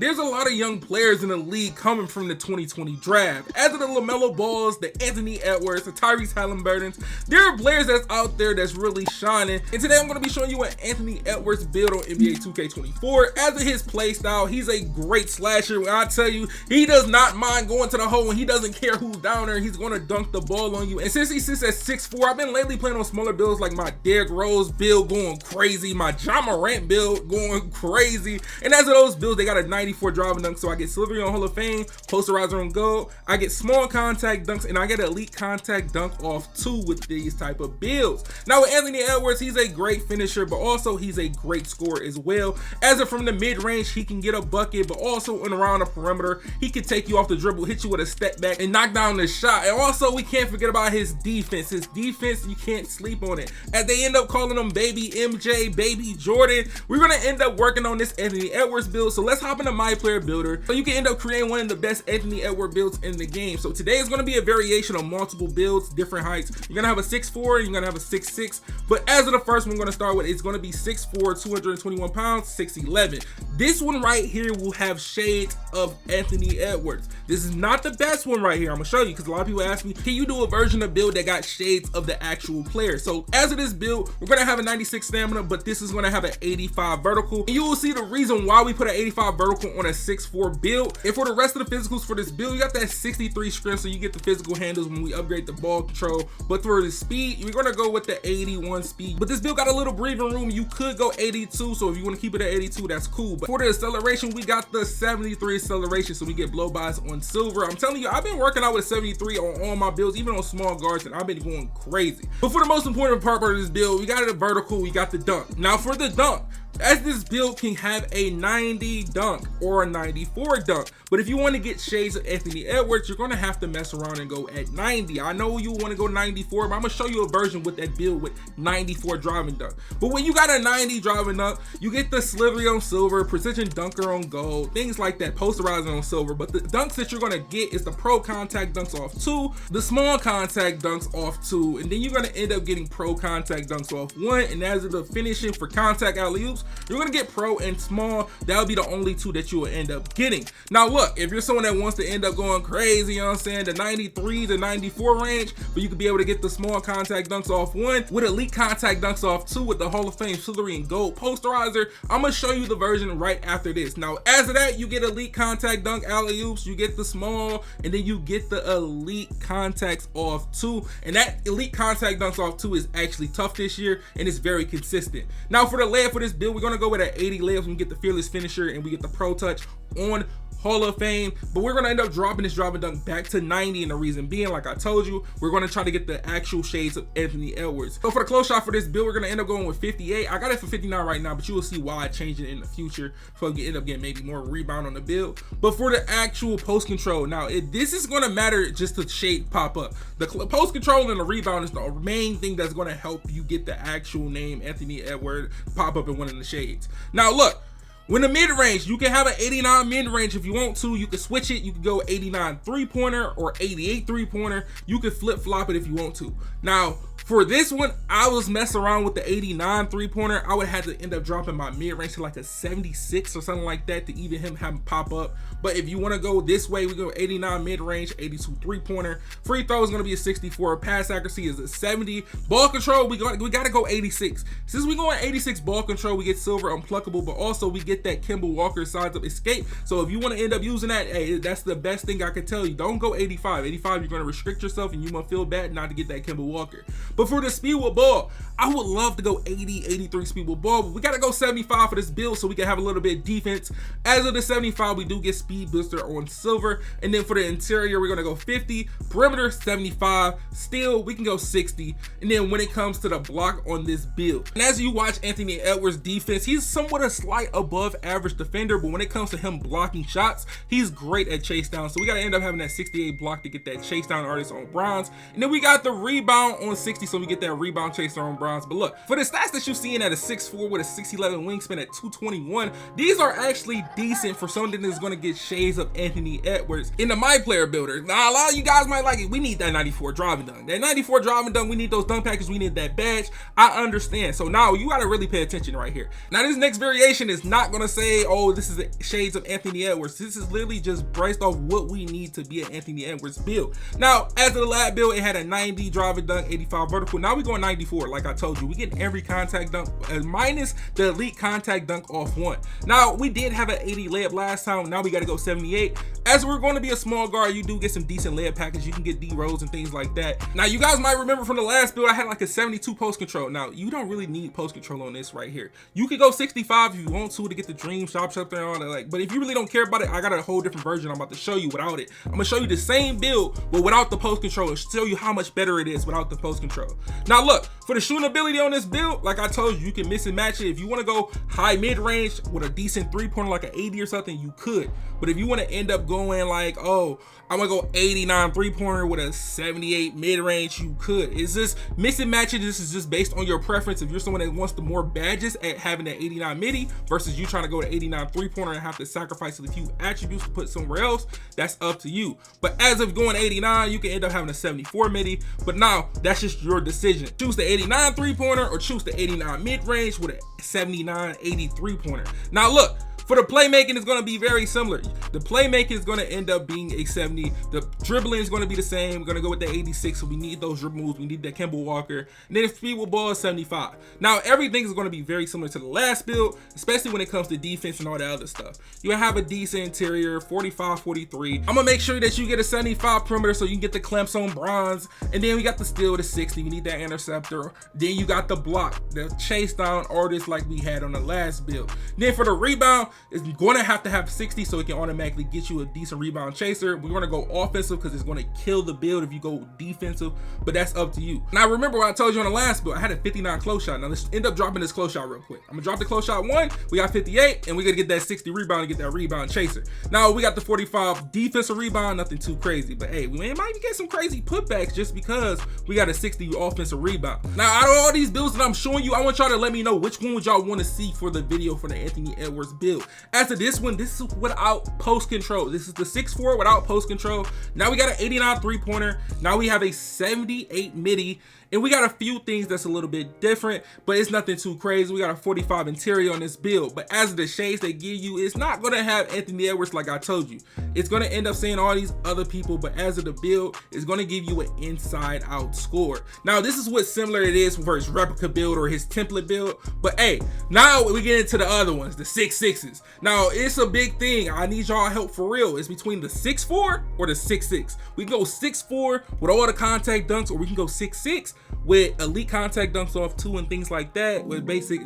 There's a lot of young players in the league coming from the 2020 draft. As of the LaMelo Balls, the Anthony Edwards, the Tyrese Halliburtons, there are players that's out there that's really shining. And today I'm going to be showing you an Anthony Edwards build on NBA 2K24. As of his play style, he's a great slasher. When I tell you, he does not mind going to the hole and he doesn't care who's down there. He's going to dunk the ball on you. And since he sits at 6'4", I've been lately playing on smaller builds like my Derrick Rose build going crazy, my Ja Morant build going crazy. And as of those builds, they got a 94 driving dunk, so I get Silvery on Hall of Fame, Posterizer on Gold, I get small contact dunks, and I get elite contact dunk off 2 with these type of builds. Now with Anthony Edwards, he's a great finisher, but also he's a great scorer as well. As of from the mid-range, he can get a bucket, but also in around the perimeter, he can take you off the dribble, hit you with a step back, and knock down the shot. And also, we can't forget about his defense. His defense, you can't sleep on it. As they end up calling him Baby MJ, Baby Jordan, we're gonna end up working on this Anthony Edwards build. So let's hop into My Player Builder so you can end up creating one of the best Anthony Edwards builds in the game. So today is gonna be a variation of multiple builds, different heights. You're gonna have a 6'4", you're gonna have a 6'6", but as of the first one we're gonna start with, it's gonna be 6'4", 221 pounds, 6'11". This one right here will have shades of Anthony Edwards. This is not the best one right here. I'm gonna show you because a lot of people ask me, can you do a version of build that got shades of the actual player? So as of this build, we're gonna have a 96 stamina, but this is gonna have an 85 vertical. And you will see the reason why we put an 85 vertical on a 6'4" build. And for the rest of the physicals for this build, you got that 63 strength, so you get the physical handles when we upgrade the ball control. But for the speed, you're gonna go with the 81 speed. But this build got a little breathing room. You could go 82, so if you want to keep it at 82, that's cool. But for the acceleration, we got the 73 acceleration, so we get blow bys on silver. I'm telling you, I've been working out with 73 on all my builds, even on small guards, and I've been going crazy. But for the most important part of this build, we got the vertical, we got the dunk. Now for the dunk, as this build can have a 90 dunk or a 94 dunk, but if you want to get shades of Anthony Edwards, you're going to have to mess around and go at 90. I know you want to go 94, but I'm going to show you a version with that build with 94 driving dunk. But when you got a 90 driving dunk, you get the slivery on silver, precision dunker on gold, things like that, posterizer on silver. But the dunks that you're going to get is the pro contact dunks off 2, the small contact dunks off 2, and then you're going to end up getting pro contact dunks off 1. And as of the finishing for contact alley-oops, you're gonna get pro and small. That'll be the only 2 that you will end up getting. Now look, if you're someone that wants to end up going crazy, you know what I'm saying, the 93 to 94 range, but you could be able to get the small contact dunks off 1 with elite contact dunks off 2 with the Hall of Fame silvery and gold posterizer. I'm gonna show you the version right after this. Now as of that, you get elite contact dunk alley-oops, you get the small, and then you get the elite contacts off 2. And that elite contact dunks off 2 is actually tough this year, and it's very consistent. Now for the layup for this build, we're gonna go with an 80 layups. We get the fearless finisher and we get the pro touch on Hall of Fame, but we're gonna end up dropping this driving dunk back to 90, and the reason being, like I told you, we're gonna try to get the actual shades of Anthony Edwards. So for the close shot for this build, we're gonna end up going with 58. I got it for 59 right now, but you will see why I changed it in the future, so I end up getting maybe more rebound on the build. But for the actual post control, now this is gonna matter just to shade pop up. The post control and the rebound is the main thing that's gonna help you get the actual name Anthony Edwards pop up in one of the shades. Now look, when the mid-range, you can have an 89 mid-range if you want to. You can switch it. You can go 89 three-pointer or 88 three-pointer. You can flip-flop it if you want to. Now, for this one, I was messing around with the 89 three-pointer. I would have to end up dropping my mid-range to like a 76 or something like that to even have him pop up. But if you want to go this way, we go 89 mid-range, 82 three-pointer. Free throw is going to be a 64. Pass accuracy is a 70. Ball control, we got to go 86. Since we go at 86 ball control, we get silver unpluckable, but also we get that Kemba Walker sides up escape. So if you want to end up using that, hey, that's the best thing I can tell you. Don't go 85. 85, you're going to restrict yourself and you might feel bad not to get that Kemba Walker. But for the speed with ball, I would love to go 80, 83 speed with ball, but we got to go 75 for this build so we can have a little bit of defense. As of the 75, we do get speed booster on silver. And then for the interior, we're going to go 50, perimeter 75, steel, we can go 60. And then when it comes to the block on this build, and as you watch Anthony Edwards defense, he's somewhat a slight above average defender, but when it comes to him blocking shots, he's great at chase down. So we got to end up having that 68 block to get that chase down artist on bronze. And then we got the rebound on 60 60 so we get that rebound chaser on bronze. But look, for the stats that you're seeing at a 6'4 with a 6'11 wingspan at 221, these are actually decent for something that's going to get shades of Anthony Edwards in the My Player builder. Now, a lot of you guys might like it. We need that 94 driving dunk. That 94 driving dunk, we need those dunk packages, we need that badge. I understand. So now you got to really pay attention right here. Now, this next variation is not going to say, oh, this is the shades of Anthony Edwards. This is literally just based off what we need to be an Anthony Edwards build. Now, as of the lab build, it had a 90 driving dunk, 85 vertical. Now we going 94. Like I told you, we getting every contact dunk minus the elite contact dunk off one. Now, we did have an 80 layup last time. Now we got to go 78. As we're going to be a small guard, you do get some decent layup package. You can get D rolls and things like that. Now, you guys might remember from the last build, I had like a 72 post control. Now, you don't really need post control on this right here. You could go 65 if you want to get the dream shop there and all that. Like, but if you really don't care about it, I got a whole different version I'm about to show you without it. I'm gonna show you the same build, but without the post control, and show you how much better it is without the post control. Now, look, for the shooting ability on this build, like I told you, you can mix and match it. If you want to go high mid range with a decent 3-pointer like an 80 or something, you could. But if you want to end up going like, oh, I'm gonna go 89 3-pointer with a 78 mid range, you could. It's just mix and match it. This is just based on your preference. If you're someone that wants the more badges at having that 89 midi versus you trying to go to 89 3-pointer and have to sacrifice a few attributes to put somewhere else, that's up to you. But as of going 89, you can end up having a 74 midi. But now that's just your decision. Choose the 89 3-pointer or choose the 89 mid range with a 79 80 3-pointer. Now look, for the playmaking, is going to be very similar. The playmaking is going to end up being a 70. The dribbling is going to be the same. We're going to go with the 86. So we need those dribble moves. We need that Kemba Walker. And then the speed with ball is 75. Now, everything is going to be very similar to the last build, especially when it comes to defense and all that other stuff. You have a decent interior, 45, 43. I'm going to make sure that you get a 75 perimeter so you can get the clamps on bronze. And then we got the steal, the 60. We need that interceptor. Then you got the block, the chase down artist like we had on the last build. Then for the rebound, it's going to have 60 so it can automatically get you a decent rebound chaser. We're going to go offensive because it's going to kill the build if you go defensive, but that's up to you. Now, remember what I told you on the last build, I had a 59 close shot. Now let's end up dropping this close shot real quick. I'm gonna drop the close shot 1. We got 58 and we're gonna get that 60 rebound and get that rebound chaser. Now we got the 45 defensive rebound, nothing too crazy, but hey, we might get some crazy putbacks just because we got a 60 offensive rebound. Now, out of all these builds that I'm showing you, I want y'all to let me know which one would y'all want to see for the video for the Anthony Edwards build. As of this one, this is without post control. This is the 6'4 without post control. Now we got an 89 3-pointer. Now we have a 78 midi. And we got a few things that's a little bit different, but it's nothing too crazy. We got a 45 interior on this build, but as of the shades they give you, it's not going to have Anthony Edwards like I told you. It's going to end up saying all these other people, but as of the build, it's going to give you an inside out score. Now, this is what similar it is for his replica build or his template build, but hey, now we get into the other ones, the 6'6s. Now, it's a big thing. I need y'all help for real. It's between the 6'4 or the 6'6. We can go 6'4 with all the contact dunks, or we can go 6'6 with elite contact dunks off 2 and things like that with basic,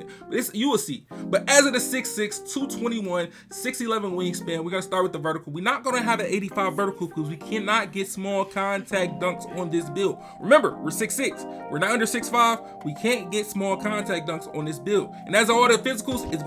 you will see. But as of the 6'6, 221, 6'11 wingspan, we're gonna start with the vertical. We're not gonna have an 85 vertical because we cannot get small contact dunks on this build. Remember, we're 6'6, we're not under 6'5, we can't get small contact dunks on this build. And as all the physicals, it's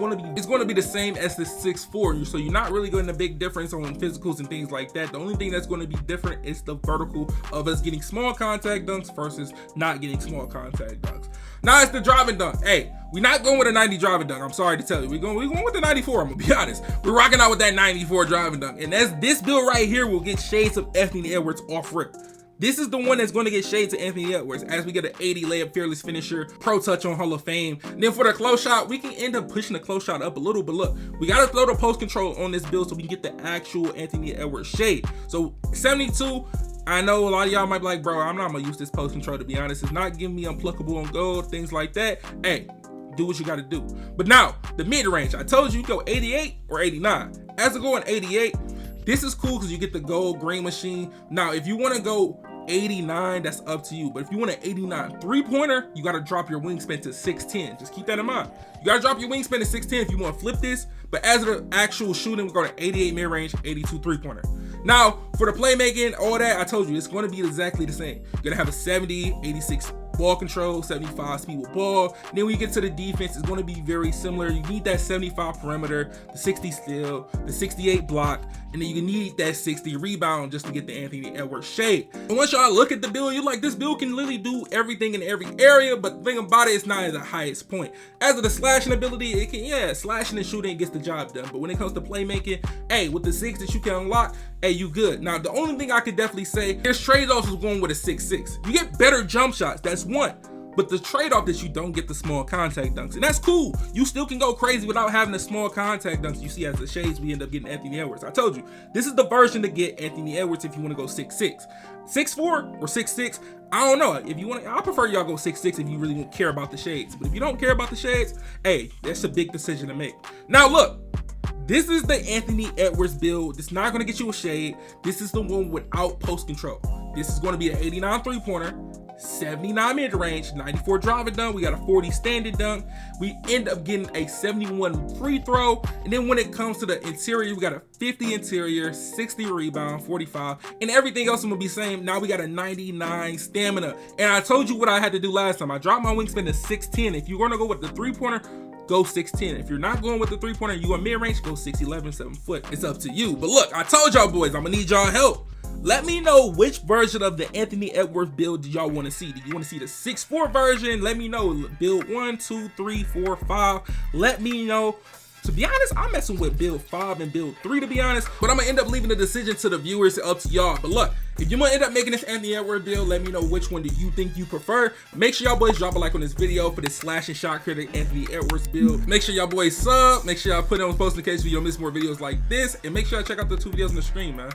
gonna be the same as the 6'4, so you're not really getting a big difference on physicals and things like that. The only thing that's gonna be different is the vertical of us getting small contact dunks versus not getting small contact dunks. Now it's the driving dunk. Hey, we're not going with a 90 driving dunk. I'm sorry to tell you. We're going with the 94. I'm gonna be honest. We're rocking out with that 94 driving dunk. And this build right here will get shades of Anthony Edwards off rip. This is the one that's going to get shades of Anthony Edwards as we get an 80 layup fearless finisher, pro touch on Hall of Fame. And then for the close shot, we can end up pushing the close shot up a little, but look, we got to throw the post control on this build so we can get the actual Anthony Edwards shade. So 72, I know a lot of y'all might be like, bro, I'm not gonna use this post control, to be honest. It's not giving me unpluckable on gold, things like that. Hey, do what you gotta do. But now, the mid-range, I told you go 88 or 89. As I go in 88, this is cool because you get the gold green machine. Now, if you wanna go 89, that's up to you. But if you want an 89 3-pointer, you gotta drop your wingspan to 6'10". Just keep that in mind. You gotta drop your wingspan to 6'10" if you want to flip this. But as the actual shooting, we're going to 88 mid-range, 82 3-pointer. Now, for the playmaking, all that, I told you, it's going to be exactly the same. You're going to have a 70, 86 ball control, 75 speed with ball. And then when you get to the defense, it's going to be very similar. You need that 75 perimeter, the 60 steal, the 68 block, and then you need that 60 rebound just to get the Anthony Edwards shade. And once y'all look at the build, you're like, this build can literally do everything in every area, but the thing about it, it's not at the highest point. As of the slashing ability, it can, yeah, slashing and shooting gets the job done, but when it comes to playmaking, hey, with the 6 that you can unlock, hey, you good. Now, the only thing I could definitely say, there's trade-offs with going with a 6'6". You get better jump shots, that's one. But the trade-off is you don't get the small contact dunks, and that's cool. You still can go crazy without having the small contact dunks. You see, as the shades, we end up getting Anthony Edwards. I told you, this is the version to get Anthony Edwards if you want to go 6'6". 6'4" or 6'6", I don't know. If you want to, I prefer y'all go 6'6" if you really don't care about the shades. But if you don't care about the shades, hey, that's a big decision to make. Now look, this is the Anthony Edwards build. It's not going to get you a shade. This is the one without post control. This is going to be an 89 three-pointer, 79 mid-range, 94 drive and dunk. We got a 40 standing dunk. We end up getting a 71 free throw. And then when it comes to the interior, we got a 50 interior, 60 rebound, 45, and everything else will be the same. Now we got a 99 stamina. And I told you what I had to do last time. I dropped my wingspan to 6'10". If you're going to go with the three-pointer, go 6'10". If you're not going with the three-pointer, you are mid-range, go 6'11", 7 foot. It's up to you. But look, I told y'all boys, I'm gonna need y'all help. Let me know which version of the Anthony Edwards build do y'all want to see. Do you want to see the 6'4" version? Let me know. Build 1, 2, 3, 4, 5. Let me know. To be honest, I'm messing with build 5 and build 3 to be honest, but I'm gonna end up leaving the decision to the viewers, up to y'all. But look, if you're gonna end up making this Anthony Edwards build, let me know which one do you think you prefer. Make sure y'all boys drop a like on this video for this slash and shot critic Anthony Edwards build. Make sure y'all boys sub, make sure y'all put it on post in case you don't miss more videos like this, and make sure y'all check out the 2 videos on the screen, man.